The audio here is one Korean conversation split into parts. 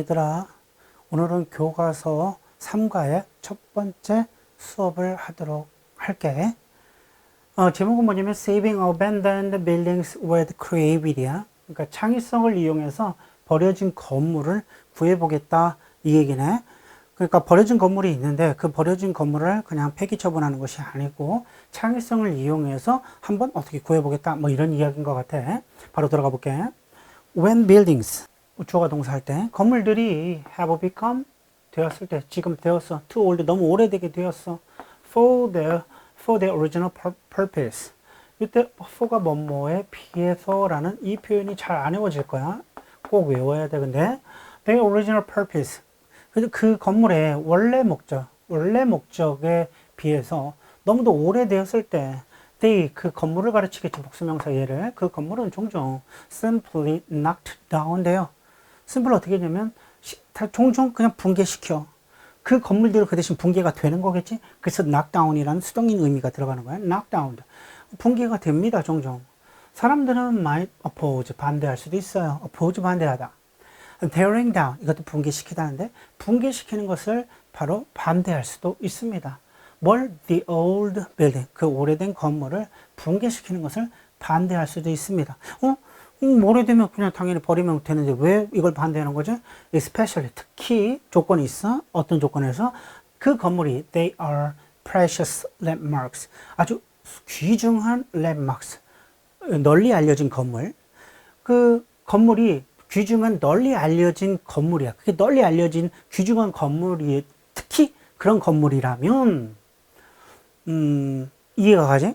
얘들아, 오늘은 교과서 3과의 첫 번째 수업을 하도록 할게. 제목은 뭐냐면 Saving Abandoned Buildings with Creativity야. 그러니까 창의성을 이용해서 버려진 건물을 구해보겠다 이 얘기네. 그러니까 버려진 건물이 있는데 그 버려진 건물을 그냥 폐기 처분하는 것이 아니고 창의성을 이용해서 한번 어떻게 구해보겠다 뭐 이런 이야기인 것 같아. 바로 들어가 볼게. When buildings 주어가 동사 할 때 건물들이 have become 되었을 때 지금 되었어 too old 너무 오래되게 되었어 for their original purpose 이때 for가 뭐뭐에 비해서라는 이 표현이 잘 안 외워질 거야. 꼭 외워야 돼. 근데 their original purpose 그 건물의 원래 목적에 비해서 너무도 오래되었을 때 they 그 건물을 가르치겠지. 복수명사 얘를. 그 건물은 종종 simply knocked down 돼요. 심플 어떻게 되냐면 종종 그냥 붕괴시켜. 그 건물들은 그 대신 붕괴가 되는 거겠지. 그래서 knockdown이라는 수동인 의미가 들어가는 거야. knockdown 붕괴가 됩니다. 종종 사람들은 might oppose 반대할 수도 있어요. oppose 반대하다. tearing down 이것도 붕괴시키다는데 붕괴시키는 것을 바로 반대할 수도 있습니다. 뭘? the old building 그 오래된 건물을 붕괴시키는 것을 반대할 수도 있습니다. 오래되면 그냥 당연히 버리면 되는데 왜 이걸 반대하는 거죠? especially 특히 조건이 있어. 어떤 조건에서 그 건물이 they are precious landmarks 아주 귀중한 landmarks 널리 알려진 건물. 그 건물이 귀중한 널리 알려진 건물이야. 그게 널리 알려진 귀중한 건물이 특히 그런 건물이라면 이해가 가지?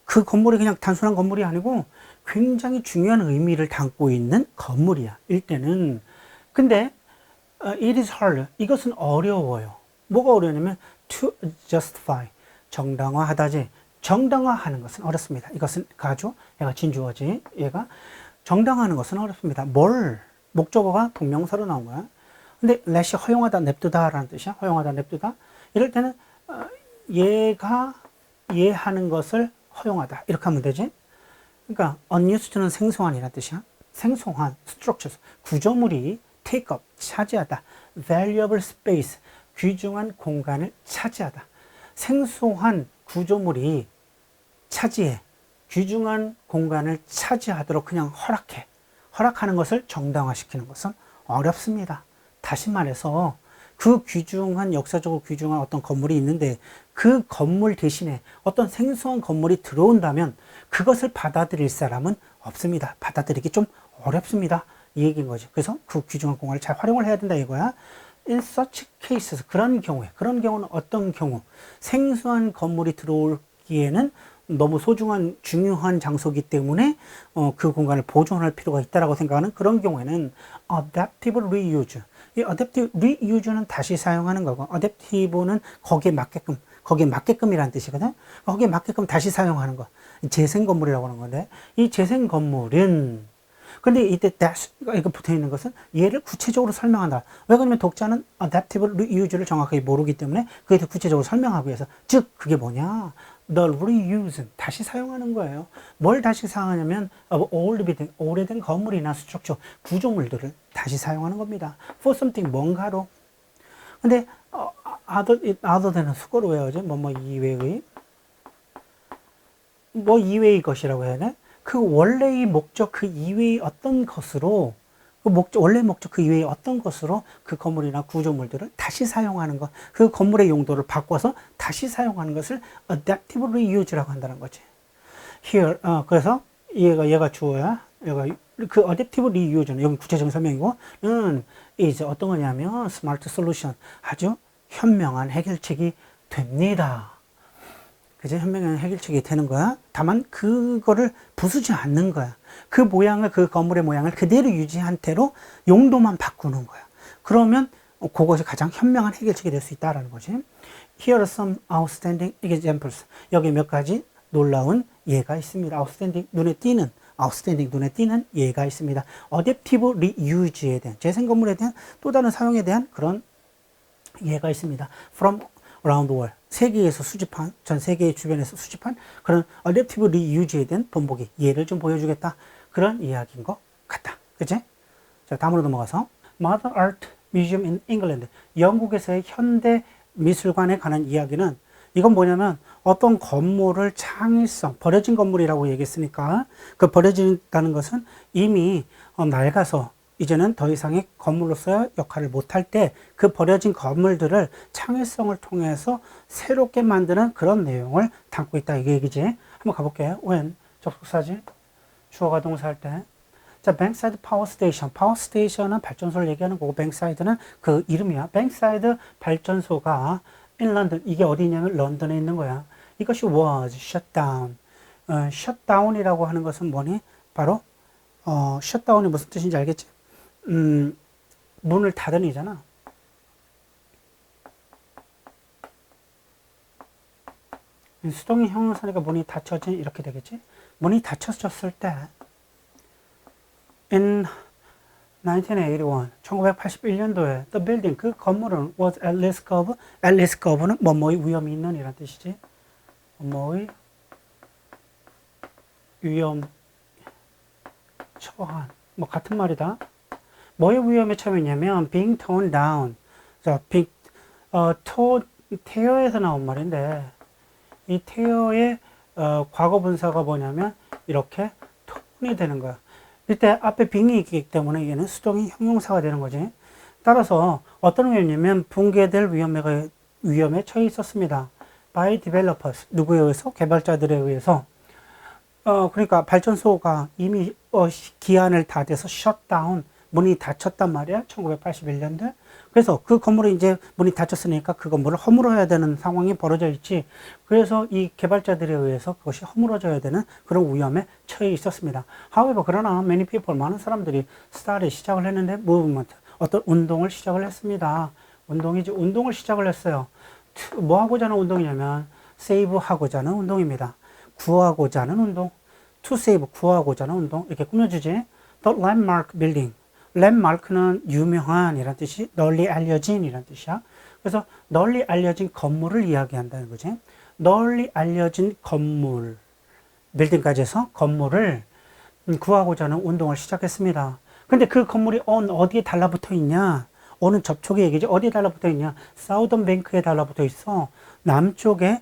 그 건물이 그냥 단순한 건물이 아니고 굉장히 중요한 의미를 담고 있는 건물이야. 일때는. 근데 it is hard. 이것은 어려워요. 뭐가 어려우냐면 to justify. 정당화하다지. 정당화하는 것은 어렵습니다. 이것은 가주. 얘가 진주어지. 얘가 정당화하는 것은 어렵습니다. 뭘? 목적어가 동명사로 나온 거야. 근데 let이 허용하다 냅두다 라는 뜻이야. 허용하다 냅두다. 이럴 때는 얘가 얘하는 것을 허용하다. 이렇게 하면 되지. 그러니까 unused는 생소한이라는 뜻이야. 생소한 structures 구조물이 take up 차지하다. valuable space 귀중한 공간을 차지하다. 생소한 구조물이 차지해 귀중한 공간을 차지하도록 그냥 허락하는 것을 정당화시키는 것은 어렵습니다. 다시 말해서 그 귀중한 역사적으로 귀중한 어떤 건물이 있는데 그 건물 대신에 어떤 생소한 건물이 들어온다면 그것을 받아들일 사람은 없습니다. 받아들이기 좀 어렵습니다. 이 얘기인 거지. 그래서 그 귀중한 공간을 잘 활용을 해야 된다 이거야. In such cases 그런 경우는 어떤 경우 생소한 건물이 들어오기에는 너무 소중한 중요한 장소이기 때문에 그 공간을 보존할 필요가 있다라고 생각하는 그런 경우에는 adaptive reuse 이 adaptive reuse는 다시 사용하는 거고 adaptive는 거기에 맞게끔이라는 뜻이거든. 거기에 맞게끔 다시 사용하는 거 재생 건물이라고 하는 건데 이 재생 건물은 근데 이때 dash가 이거 붙어 있는 것은 얘를 구체적으로 설명한다. 왜 그러냐면 독자는 adaptive reuse를 정확하게 모르기 때문에 그에 대해 구체적으로 설명하기 위해서 즉 그게 뭐냐 the reuse 다시 사용하는 거예요. 뭘 다시 사용하냐면 of old building 오래된 건물이나 structure 구조물들을 다시 사용하는 겁니다. for something 뭔가로. 근데 other than은 수거로 외워야지. 뭐 이외의 뭐 이외의 것이라고 해야 돼? 그 원래의 목적 그 이외의 어떤 것으로 원래 목적 그 이외의 어떤 것으로 그 건물이나 구조물들을 다시 사용하는 것, 그 건물의 용도를 바꿔서 다시 사용하는 것을 adaptive reuse라고 한다는 거지. Here, 그래서 얘가 주어야. 얘가 그 adaptive reuse는 여기 구체적인 설명이고, 이제 어떤 거냐면 smart solution 아주 현명한 해결책이 됩니다. 그제 현명한 해결책이 되는 거야. 다만 그거를 부수지 않는 거야. 그 모양을 그 건물의 모양을 그대로 유지한 채로 용도만 바꾸는 거야. 그러면 그것이 가장 현명한 해결책이 될 수 있다라는 거지. Here are some outstanding examples. 여기 몇 가지 놀라운 예가 있습니다. outstanding 눈에 띄는 예가 있습니다. adaptive reuse에 대한 재생 건물에 대한 또 다른 사용에 대한 그런 예가 있습니다. From around the world 세계에서 수집한 전 세계 주변에서 수집한 그런 adaptive reuse에 대한 본보기 예를 좀 보여주겠다 그런 이야기인 것 같다. 그치? 자 다음으로 넘어가서 Modern art Museum in England. 영국에서의 현대 미술관에 관한 이야기는 이건 뭐냐면 어떤 건물을 창의성, 버려진 건물이라고 얘기했으니까 그 버려진다는 것은 이미 낡아서 이제는 더 이상의 건물로서의 역할을 못할 때 그 버려진 건물들을 창의성을 통해서 새롭게 만드는 그런 내용을 담고 있다. 이게 얘기지. 한번 가볼게요. when 접속사지. 주어가 동사할 때. 자, 뱅사이드 파워 스테이션. 파워 스테이션은 발전소를 얘기하는 거고, 뱅사이드는 그 이름이야. 뱅사이드 발전소가 in London. 이게 어디냐면 런던에 있는 거야. 이것이 was shut down. shut down이라고 하는 것은 뭐니? 바로 shut down이 무슨 뜻인지 알겠지? 문을 닫은 이잖아. 수동이 형용사니까 문이 닫혀진 이렇게 되겠지? 문이 닫혀졌을 때 in 1981, 1981년도에 the building, 그 건물은 was at risk of, at risk of는 뭐뭐의 위험이 있는 이란 뜻이지. 뭐뭐의 위험 처한, 뭐 같은 말이다. 뭐의 위험에 처했냐면 being torn down. 자, tear에서 나온 말인데 이 tear의 과거 분사가 뭐냐면 이렇게 torn이 되는 거야. 이때 앞에 being이 있기 때문에 얘는 수동이 형용사가 되는 거지. 따라서 어떤 위험이냐면 붕괴될 위험에 처해 있었습니다. by developers. 누구에 의해서? 개발자들에 의해서. 그러니까 발전소가 이미 기한을 다 돼서 shut down. 문이 닫혔단 말이야. 1981년도에. 그래서 그 건물이 이제 문이 닫혔으니까 그 건물을 허물어야 되는 상황이 벌어져 있지. 그래서 이 개발자들에 의해서 그것이 허물어져야 되는 그런 위험에 처해 있었습니다. However, 그러나 many people, 많은 사람들이 시작을 했는데 movement, 어떤 운동을 시작을 했습니다. 운동을 시작을 했어요. 뭐 하고자 하는 운동이냐면 save 하고자 하는 운동입니다. 구하고자 하는 운동. to save, 구하고자 하는 운동. 이렇게 꾸며주지. The landmark building. 랜마크는 유명한 이란 뜻이 널리 알려진 이란 뜻이야. 그래서 널리 알려진 건물을 이야기한다는 거지. 널리 알려진 건물, 빌딩까지 해서 건물을 구하고자 하는 운동을 시작했습니다. 근데 그 건물이 어디에 달라붙어 있냐? 어느 접촉의 얘기지. 어디에 달라붙어 있냐? 사우던 뱅크에 달라붙어 있어. 남쪽에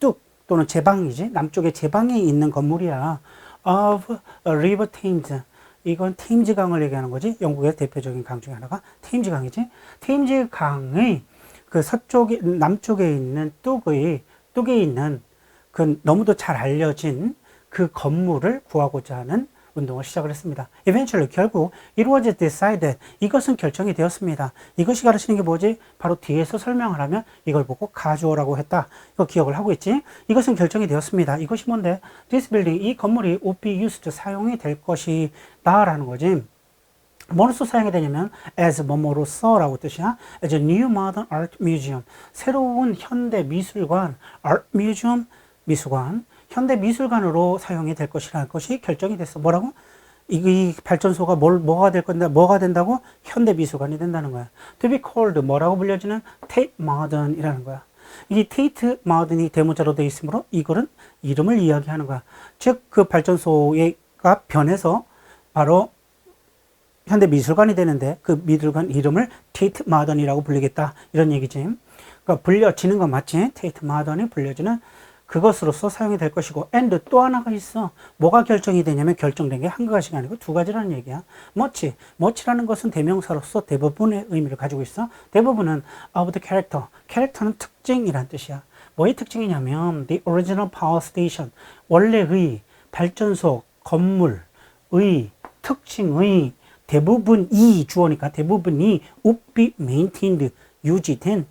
뚝 또는 제방이지. 남쪽에 제방에 있는 건물이야. of river Thames. 이건 테임즈 강을 얘기하는 거지. 영국의 대표적인 강 중에 하나가 테임즈 강이지. 테임즈 강의 그 남쪽에 있는 뚝에 있는 그 너무도 잘 알려진 그 건물을 구하고자 하는 운동을 시작을 했습니다. Eventually, 결국 it was decided, 이것은 결정이 되었습니다. 이것이 가르치는 게 뭐지? 바로 뒤에서 설명을 하면 이걸 보고 가져오라고 했다. 이거 기억을 하고 있지? 이것은 결정이 되었습니다. 이것이 뭔데? This building, 이 건물이 would be used, 사용이 될 것이다 라는 거지. 뭐로서 사용이 되냐면 as 뭐뭐로서 라고 뜻이야. as a new modern art museum, 새로운 현대 미술관, art museum, 미술관, 현대 미술관으로 사용이 될 것이라는 것이 결정이 됐어. 뭐라고? 이 발전소가 뭐가 될 건데, 뭐가 된다고? 현대 미술관이 된다는 거야. To be called, 뭐라고 불려지는? Tate Modern이라는 거야. 이 Tate Modern이 대문자로 되어 있으므로 이거는 이름을 이야기하는 거야. 즉, 그 발전소가 변해서 바로 현대 미술관이 되는데 그 미술관 이름을 Tate Modern이라고 불리겠다. 이런 얘기지. 그러니까 불려지는 건 맞지? Tate Modern이 불려지는 그것으로서 사용이 될 것이고, and 또 하나가 있어. 뭐가 결정이 되냐면 결정된 게 한 가지가 아니고 두 가지라는 얘기야. much라는 것은 대명사로서 대부분의 의미를 가지고 있어. 대부분은 of the character. 캐릭터는 특징이란 뜻이야. 뭐의 특징이냐면 the original power station. 원래의 발전소, 건물의 특징의 대부분이 주어니까 대부분이 would be maintained, 유지된,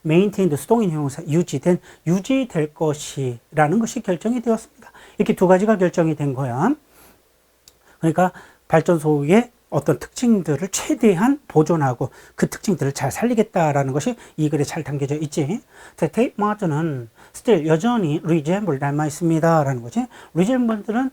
maintained 수동인 형용사 유지될 것이라는 것이 결정이 되었습니다. 이렇게 두 가지가 결정이 된 거야. 그러니까 발전소의 어떤 특징들을 최대한 보존하고 그 특징들을 잘 살리겠다라는 것이 이 글에 잘 담겨져 있지. Tate Modern은 still 여전히 resemble 닮아 있습니다 라는 거지. resemble은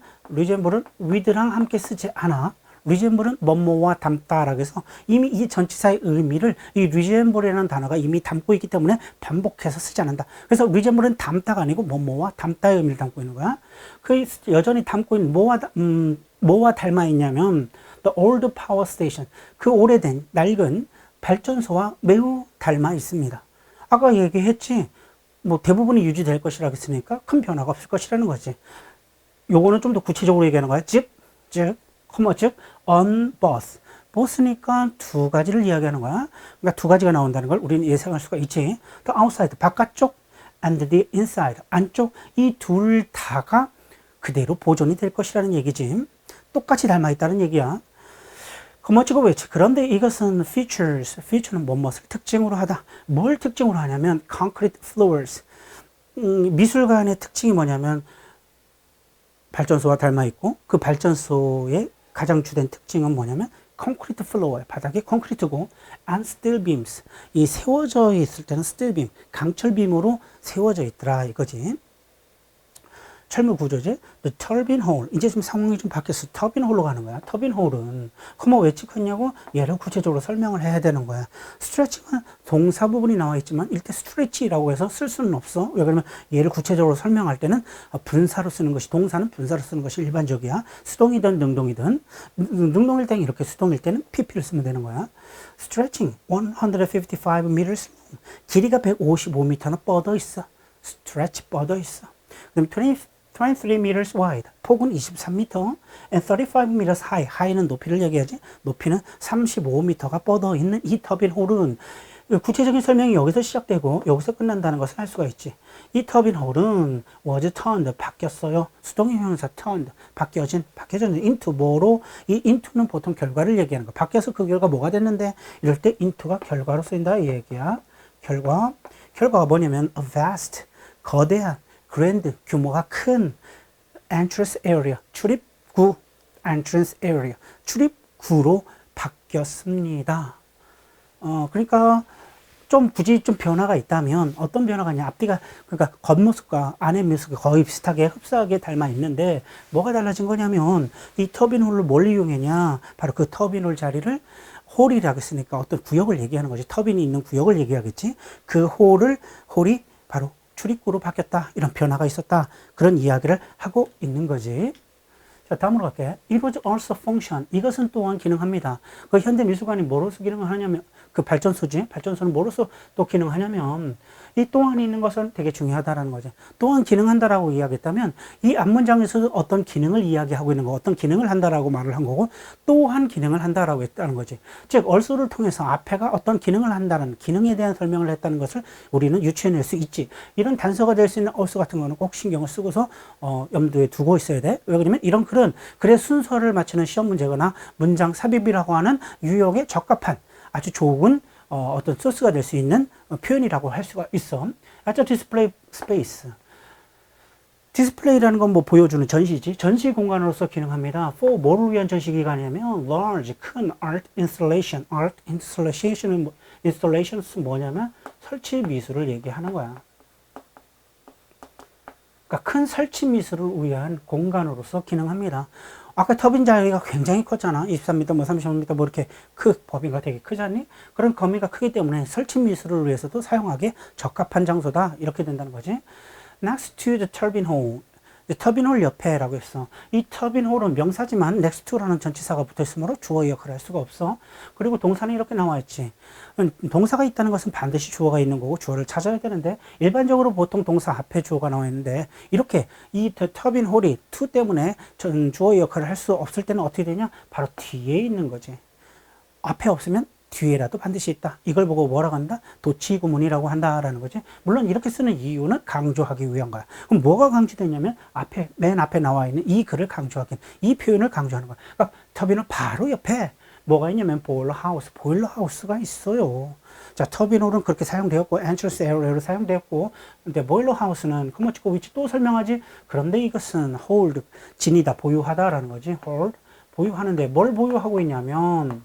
with랑 함께 쓰지 않아. resemble은 뭐뭐와 닮다라고 해서 이미 이 전치사의 의미를 이 resemble이라는 단어가 이미 담고 있기 때문에 반복해서 쓰지 않는다. 그래서 resemble은 닮다가 아니고 뭐뭐와 닮다의 의미를 담고 있는 거야. 그 여전히 담고 있는 뭐와 닮아 있냐면 the old power station, 그 오래된 낡은 발전소와 매우 닮아 있습니다. 아까 얘기했지, 뭐 대부분이 유지될 것이라고 했으니까 큰 변화가 없을 것이라는 거지. 요거는 좀 더 구체적으로 얘기하는 거야. 즉, on both. both니까 두 가지를 이야기하는 거야. 그러니까 두 가지가 나온다는 걸 우리는 예상할 수가 있지. the outside, 바깥쪽, and the inside, 안쪽. 이 둘 다가 그대로 보존이 될 것이라는 얘기지. 똑같이 닮아 있다는 얘기야. 그뭐지고 왜지? 그런데 이것은 feature는 무엇을 특징으로 하다. 뭘 특징으로 하냐면 concrete floors. 미술관의 특징이 뭐냐면 발전소와 닮아 있고 그 발전소의 가장 주된 특징은 뭐냐면 콘크리트 플로어에 바닥이 콘크리트고 and steel beams. 이 세워져 있을 때는 steel beam, 강철빔으로 세워져 있더라 이거지. 철물 구조지. The turbine hole. 이제 좀 상황이 좀 바뀌었어. 터빈 홀로 가는 거야. 터빈 홀은 그뭐 왜 찍었냐고 얘를 구체적으로 설명을 해야 되는 거야. 스트레칭은 동사 부분이 나와 있지만 일대 스트레치라고 해서 쓸 수는 없어. 왜 그러면 얘를 구체적으로 설명할 때는 분사로 쓰는 것이, 동사는 분사로 쓰는 것이 일반적이야. 수동이든 능동이든. 능동일 때는 이렇게, 수동일 때는 pp를 쓰면 되는 거야. Stretching 155 meters. 길이가 155m나 뻗어 있어. stretch 뻗어 있어. 그다음에 23 meters wide. 폭은 23m and 35 meters high. high는 높이를 얘기하지. 높이는 35m가 뻗어 있는 이 터빈 홀은 구체적인 설명이 여기서 시작되고 여기서 끝난다는 것을 알 수가 있지. 이 터빈 홀은 was turned, 바뀌었어요. 수동의 형용사 turned, 바뀌어진 into 뭐로? 이 into는 보통 결과를 얘기하는 거. 바뀌어서 그 결과 뭐가 됐는데 이럴 때 into가 결과로 쓰인다 이 얘기야. 결과가 뭐냐면 a vast, 거대한, grand, 규모가 큰 entrance area, 출입구, entrance area, 출입구로 바뀌었습니다. 그러니까 좀 굳이 좀 변화가 있다면 어떤 변화가 있냐. 앞뒤가, 그러니까 겉모습과 안의 모습이 거의 비슷하게 흡사하게 닮아 있는데 뭐가 달라진 거냐면 이 터빈홀을 뭘 이용했냐. 바로 그 터빈홀 자리를 홀이라고 했으니까 어떤 구역을 얘기하는 거지. 터빈이 있는 구역을 얘기하겠지. 그 홀이 바로 출입구로 바뀌었다. 이런 변화가 있었다. 그런 이야기를 하고 있는 거지. 자, 다음으로 갈게. It was also function. 이것은 또한 기능합니다. 그 현대 미술관이 뭐로서 기능을 하냐면, 그 발전소지. 발전소는 뭐로서 또 기능하냐면, 이 또한 있는 것은 되게 중요하다라는 거지. 또한 기능한다라고 이야기했다면, 이 앞문장에서 어떤 기능을 이야기하고 있는 거, 어떤 기능을 한다라고 말을 한 거고, 또한 기능을 한다라고 했다는 거지. 즉, also를 통해서 앞에가 어떤 기능을 한다는, 기능에 대한 설명을 했다는 것을 우리는 유추해낼 수 있지. 이런 단서가 될 수 있는 also 같은 거는 꼭 신경을 쓰고서, 염두에 두고 있어야 돼. 왜 그러냐면 이런 글의 순서를 맞추는 시험 문제거나 문장 삽입이라고 하는 유형에 적합한 아주 좋은 어떤 소스가 될 수 있는 표현이라고 할 수가 있어. 아까 디스플레이 스페이스. 디스플레이라는 건 뭐 보여주는 전시지. 전시 공간으로서 기능합니다. for 뭐를 위한 전시 기관이냐면 large, 큰 art installation. art installation은 뭐냐면 설치 미술을 얘기하는 거야. 그러니까 큰 설치 미술을 위한 공간으로서 기능합니다. 아까 터빈 자리가 굉장히 컸잖아. 23m, 뭐 35m, 뭐 이렇게 범위가 되게 크잖니? 그런 범위가 크기 때문에 설치 미술을 위해서도 사용하기에 적합한 장소다. 이렇게 된다는 거지. Next to the turbine hole. 터빈 홀 옆에라고 했어. 이 터빈 홀은 명사지만 next to라는 전치사가 붙어 있으므로 주어 역할을 할 수가 없어. 그리고 동사는 이렇게 나와 있지. 동사가 있다는 것은 반드시 주어가 있는 거고 주어를 찾아야 되는데 일반적으로 보통 동사 앞에 주어가 나와 있는데 이렇게 이 터빈 홀이 to 때문에 주어 역할을 할 수 없을 때는 어떻게 되냐? 바로 뒤에 있는 거지. 앞에 없으면 뒤에라도 반드시 있다. 이걸 보고 뭐라고 한다? 도치구문이라고 한다라는 거지. 물론 이렇게 쓰는 이유는 강조하기 위한 거야. 그럼 뭐가 강조되냐면 맨 앞에 나와 있는 이 글을 강조하긴, 이 표현을 강조하는 거야. 그러니까 터빈은 바로 옆에 뭐가 있냐면 보일러 하우스가 있어요. 자, 터빈홀은 그렇게 사용되었고 엔트런스 에어리어로 사용되었고, 근데 보일러 하우스는 그뭐치고 위치 또 설명하지. 그런데 이것은 hold, 지니다, 보유하다라는 거지. hold, 보유하는데 뭘 보유하고 있냐면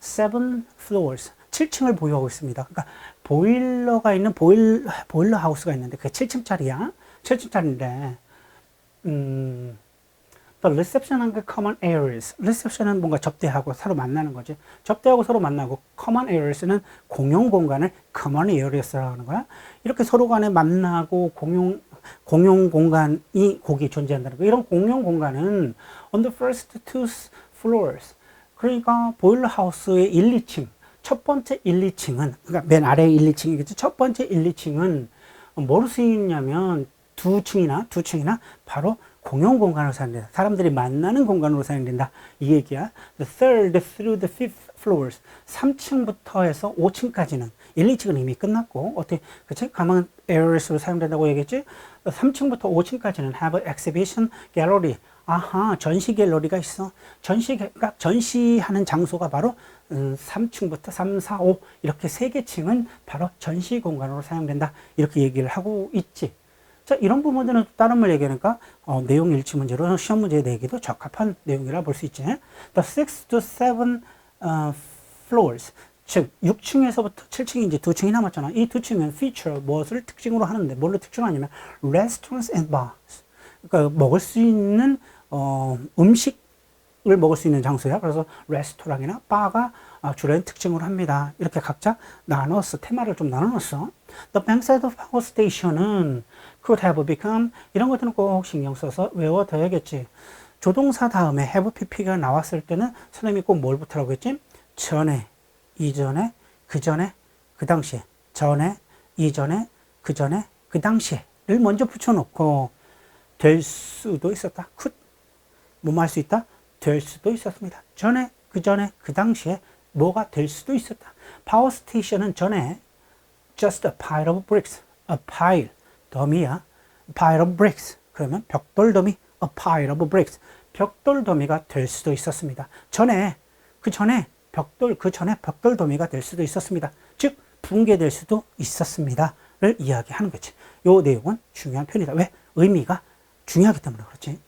7 floors, 7층을 보유하고 있습니다. 그러니까 보일러가 있는 보일러 하우스가 있는데 그게 7층짜리야. 7층짜리인데 또 reception은 그 common areas. reception은 뭔가 접대하고 서로 만나는 거지. 접대하고 서로 만나고 common areas는 공용 공간을 common areas라고 하는 거야. 이렇게 서로 간에 만나고 공용 공간이 거기에 존재한다는 거. 이런 공용 공간은 on the first two floors. 그러니까 보일러 하우스의 1, 2층, 첫 번째 1, 2층은, 그러니까 맨 아래 1, 2층이겠죠. 첫 번째 1, 2층은 뭐로 쓰이냐면 두 층이나 바로 공용 공간으로 사용된다. 사람들이 만나는 공간으로 사용된다. 이 얘기야. The third through the fifth floors. 3층부터 해서 5층까지는 1, 2층은 이미 끝났고 어떻게 그치? common areas로 사용된다고 얘기했지? 3층부터 5층까지는 have an exhibition gallery. 아하, 전시 갤러리가 있어. 그러니까 전시하는 장소가 바로 3층부터 3, 4, 5 이렇게 세 개 층은 바로 전시 공간으로 사용된다. 이렇게 얘기를 하고 있지. 자, 이런 부분들은 다른 말 얘기하니까 내용 일치 문제로 시험 문제 내기도 적합한 내용이라 볼 수 있지. The 6 to 7 floors. 즉 6층에서부터 7층이 이제 두 층이 남았잖아. 이 두 층은 feature 무엇을 특징으로 하는데 뭘로 특징하냐면 restaurants and bars. 그러니까 먹을 수 있는 음식을 먹을 수 있는 장소야. 그래서 레스토랑이나 바가 주된 특징으로 합니다. 이렇게 각자 나눴어. 테마를 좀 나눠놨어. The bankside of power station은 could have become 이런 것들은 꼭 신경 써서 외워둬야겠지. 조동사 다음에 have pp가 나왔을 때는 선생님이 꼭 뭘 붙으라고 했지? 전에, 이전에, 그 전에, 그 당시에, 전에, 이전에, 그 전에, 그 당시에를 먼저 붙여놓고 될 수도 있었다. could 뭐뭐 할 수 있다? 될 수도 있었습니다. 전에, 그 전에, 그 당시에 뭐가 될 수도 있었다. 파워 스테이션은 전에 just a pile of bricks, a pile, 더미야. pile of bricks. 그러면 벽돌 더미, a pile of bricks. 벽돌 더미가 될 수도 있었습니다. 전에, 그 전에 벽돌 더미가 될 수도 있었습니다. 즉, 붕괴될 수도 있었습니다.를 이야기하는 거지. 요 내용은 중요한 편이다. 왜? 의미가 중요하기 때문에 그렇지.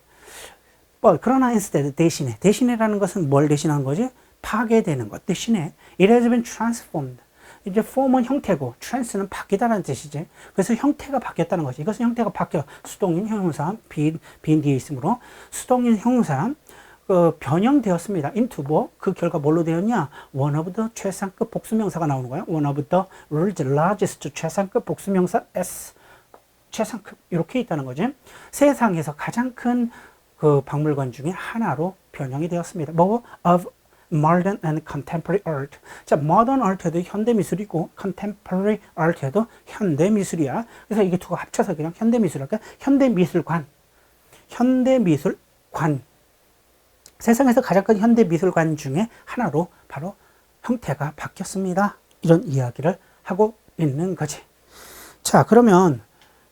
그러나 instead, 대신에라는 것은 뭘 대신하는 거지? 파괴되는 것 대신에 it has been transformed. 이제 form은 형태고 trans는 바뀌다라는 뜻이지. 그래서 형태가 바뀌었다는 거지. 이것은 형태가 바뀌어. 수동인 형용사, 빈 뒤에 있으므로 수동인 형용사 변형되었습니다. into 뭐? 그 결과 뭘로 되었냐? one of the 최상급 복수명사가 나오는 거야. one of the world's largest 최상급 복수명사 S 최상급 이렇게 있다는 거지. 세상에서 가장 큰 그 박물관 중에 하나로 변형이 되었습니다. 뭐? of modern and contemporary art. 자, modern art도 현대 미술이고 contemporary art도 현대 미술이야. 그래서 이게 두고 합쳐서 그냥 현대 미술할까? 현대 미술관. 세상에서 가장 큰 현대 미술관 중에 하나로 바로 형태가 바뀌었습니다. 이런 이야기를 하고 있는 거지. 자, 그러면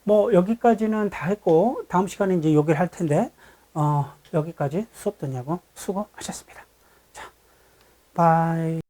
뭐 여기까지는 다 했고 다음 시간에 이제 여기를 할 텐데 여기까지 수업 듣냐고 수고하셨습니다. 자, 바이.